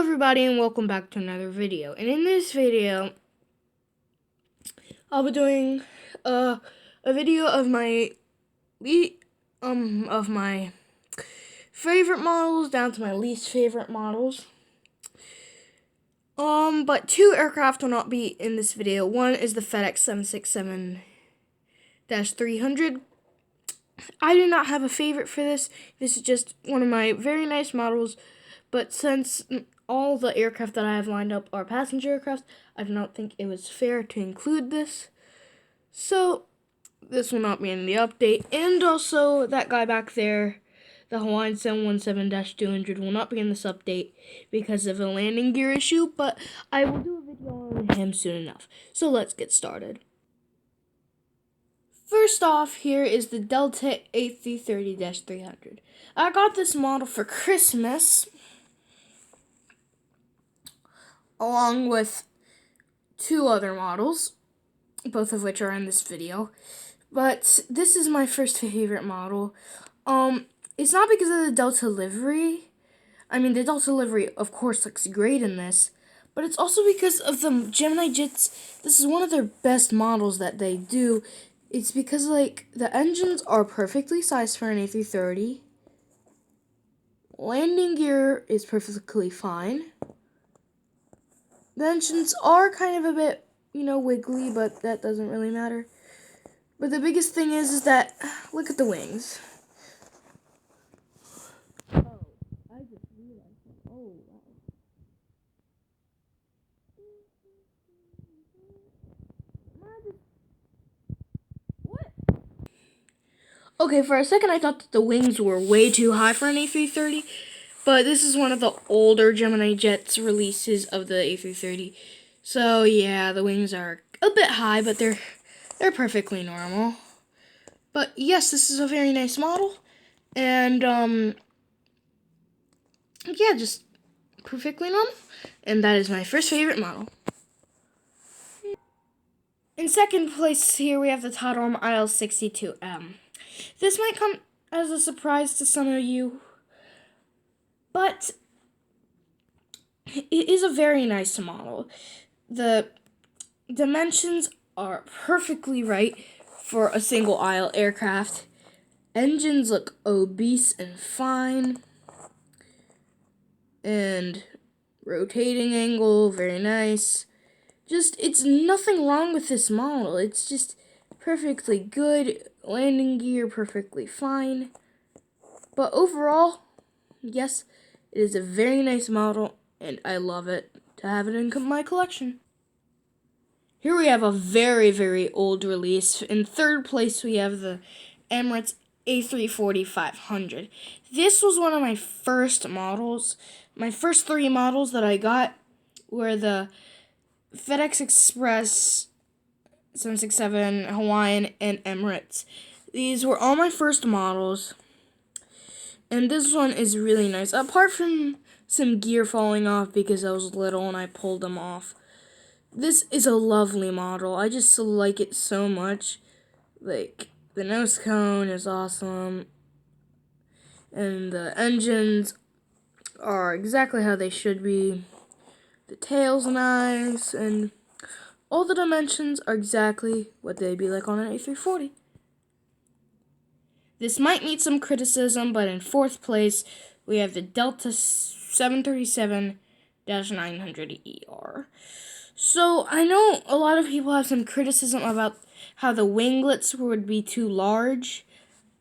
everybody, and welcome back to another video. And in this video, I'll be doing a video of my favorite models down to my least favorite models. But two aircraft will not be in this video. One is the FedEx 767-300. I do not have a favorite for this. This is just one of my very nice models. But since all the aircraft that I have lined up are passenger aircraft, I do not think it was fair to include this. So, this will not be in the update. And also, that guy back there, the Hawaiian 717-200, will not be in this update because of a landing gear issue. But I will do a video on him soon enough. So, let's get started. First off, here is the Delta A330-300. I got this model for Christmas, along with two other models, both of which are in this video. But this is my first favorite model. It's not because of the Delta livery. I mean, the Delta livery, of course, looks great in this. But it's also because of the Gemini Jets. This is one of their best models that they do. It's because, the engines are perfectly sized for an A330. Landing gear is perfectly fine. The engines are kind of a bit, wiggly, but that doesn't really matter. But the biggest thing is that, look at the wings. Oh, I just realized that. Oh, wow. What? Okay, for a second I thought that the wings were way too high for an A330. But this is one of the older Gemini Jets releases of the A330. So yeah, the wings are a bit high, but they're perfectly normal. But yes, this is a very nice model. And yeah, just perfectly normal. And that is my first favorite model. In second place here we have the Tadorm IL-62M. This might come as a surprise to some of you, but it is a very nice model. The dimensions are perfectly right for a single aisle aircraft. Engines look obese and fine. And rotating angle, very nice. It's nothing wrong with this model. It's just perfectly good. Landing gear, perfectly fine. But overall, yes, it is a very nice model, and I love it to have it in my collection. Here we have a very, very old release. In third place, we have the Emirates A340-500. This was one of my first models. My first three models that I got were the FedEx Express, 767, Hawaiian, and Emirates. These were all my first models. And this one is really nice. Apart from some gear falling off because I was little and I pulled them off. This is a lovely model. I just like it so much. The nose cone is awesome. And the engines are exactly how they should be. The tail's nice. And all the dimensions are exactly what they'd be like on an A340. This might meet some criticism, but in fourth place, we have the Delta 737-900ER. So, I know a lot of people have some criticism about how the winglets would be too large,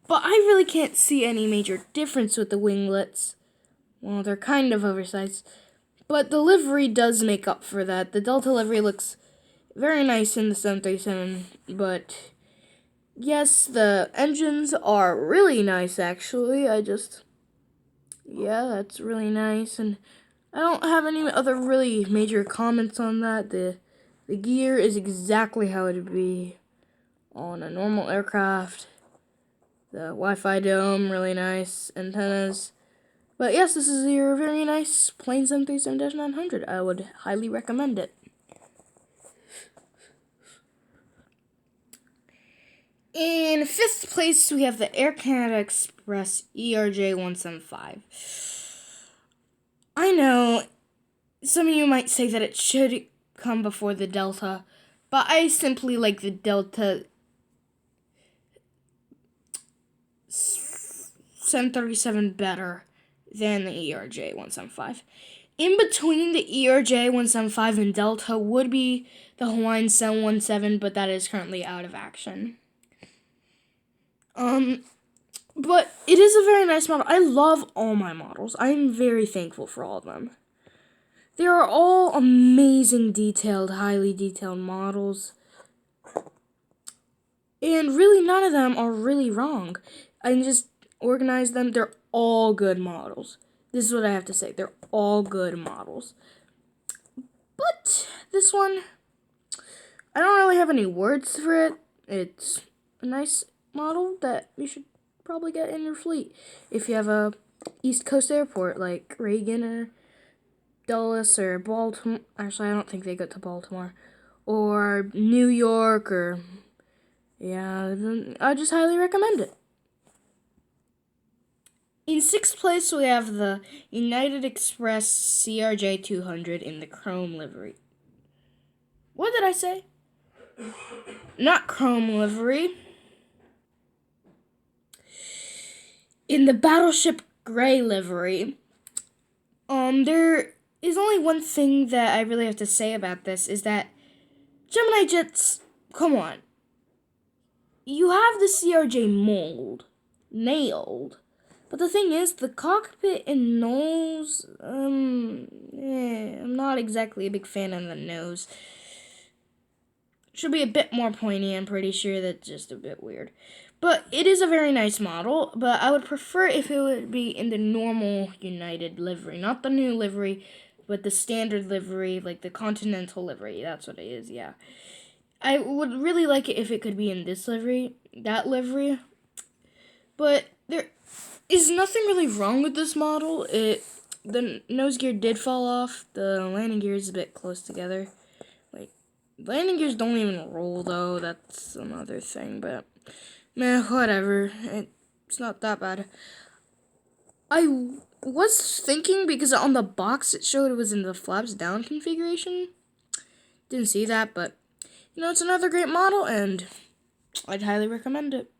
but I really can't see any major difference with the winglets. Well, they're kind of oversized, but the livery does make up for that. The Delta livery looks very nice in the 737, but yes, the engines are really nice, actually. Yeah, that's really nice, and I don't have any other really major comments on that. The gear is exactly how it would be on a normal aircraft. The Wi-Fi dome, really nice antennas. But yes, this is your very nice plain 737-900. I would highly recommend it. In fifth place, we have the Air Canada Express ERJ-175. I know some of you might say that it should come before the Delta, but I simply like the Delta 737 better than the ERJ 175. In between the ERJ 175 and Delta would be the Hawaiian 717, but that is currently out of action. But it is a very nice model. I love all my models. I'm very thankful for all of them. They are all amazing, detailed, highly detailed models. And really, none of them are really wrong. I just organized them. They're all good models. This is what I have to say. They're all good models. But this one, I don't really have any words for it. It's a nice model that you should probably get in your fleet if you have a East Coast airport like Reagan or Dulles or Baltimore. Actually, I don't think they go to Baltimore. Or New York or... yeah, I just highly recommend it. In 6th place, we have the United Express CRJ 200 in the chrome livery. What did I say? Not chrome livery. In the Battleship gray livery. There is only one thing that I really have to say about this, is that Gemini Jets, come on. You have the CRJ mold nailed. But the thing is, the cockpit and nose, I'm not exactly a big fan of the nose. Should be a bit more pointy, I'm pretty sure. That's just a bit weird. But it is a very nice model, but I would prefer if it would be in the normal United livery. Not the new livery, but the standard livery, like the Continental livery. That's what it is, yeah. I would really like it if it could be in this livery, that livery. But there is nothing really wrong with this model. The nose gear did fall off. The landing gear is a bit close together. Like, landing gears don't even roll, though. That's another thing, but... meh, whatever. It's not that bad. I was thinking, because on the box it showed it was in the flaps down configuration. Didn't see that, but, you know, it's another great model, and I'd highly recommend it.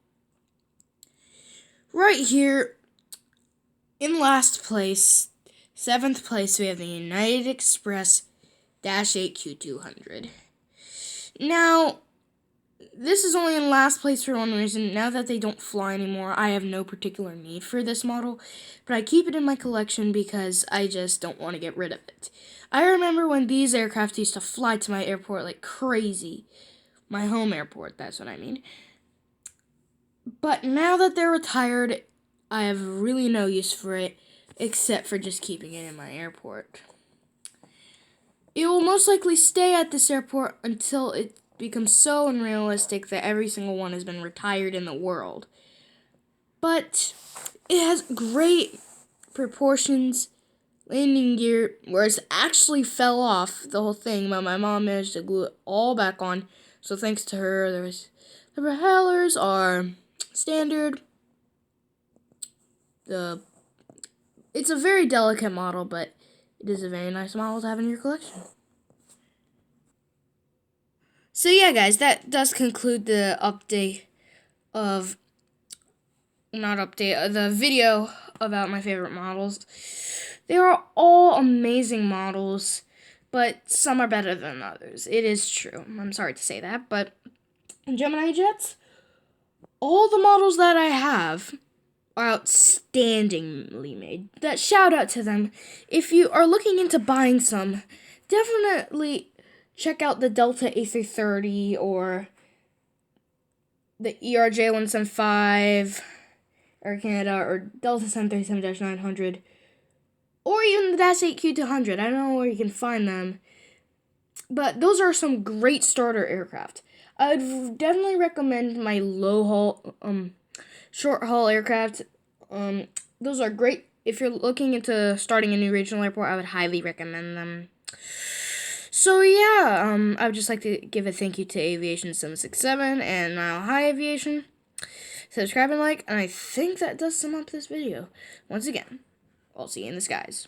Right here, in last place, 7th place, we have the United Express -8 Q200. Now, this is only in last place for one reason. Now that they don't fly anymore, I have no particular need for this model, but I keep it in my collection because I just don't want to get rid of it. I remember when these aircraft used to fly to my airport like crazy. My home airport, that's what I mean. But now that they're retired, I have really no use for it, except for just keeping it in my airport. It will most likely stay at this airport until it becomes so unrealistic that every single one has been retired in the world. But it has great proportions, landing gear, whereas it actually fell off the whole thing, but my mom managed to glue it all back on. So thanks to her, the propellers are standard. It's a very delicate model, but it is a very nice model to have in your collection. So yeah, guys, that does conclude the the video about my favorite models. They are all amazing models, but some are better than others. It is true. I'm sorry to say that, but Gemini Jets, all the models that I have are outstandingly made. That shout out to them. If you are looking into buying some, definitely check out the Delta A330 or the ERJ 175 Air Canada or Delta 737-900 or even the -8 Q200. I don't know where you can find them, but those are some great starter aircraft. I would definitely recommend my short haul aircraft. Those are great. If you're looking into starting a new regional airport, I would highly recommend them. So yeah, I would just like to give a thank you to Aviation 767 and Mile High Aviation. Subscribe and like, and I think that does sum up this video. Once again, I'll see you in the skies.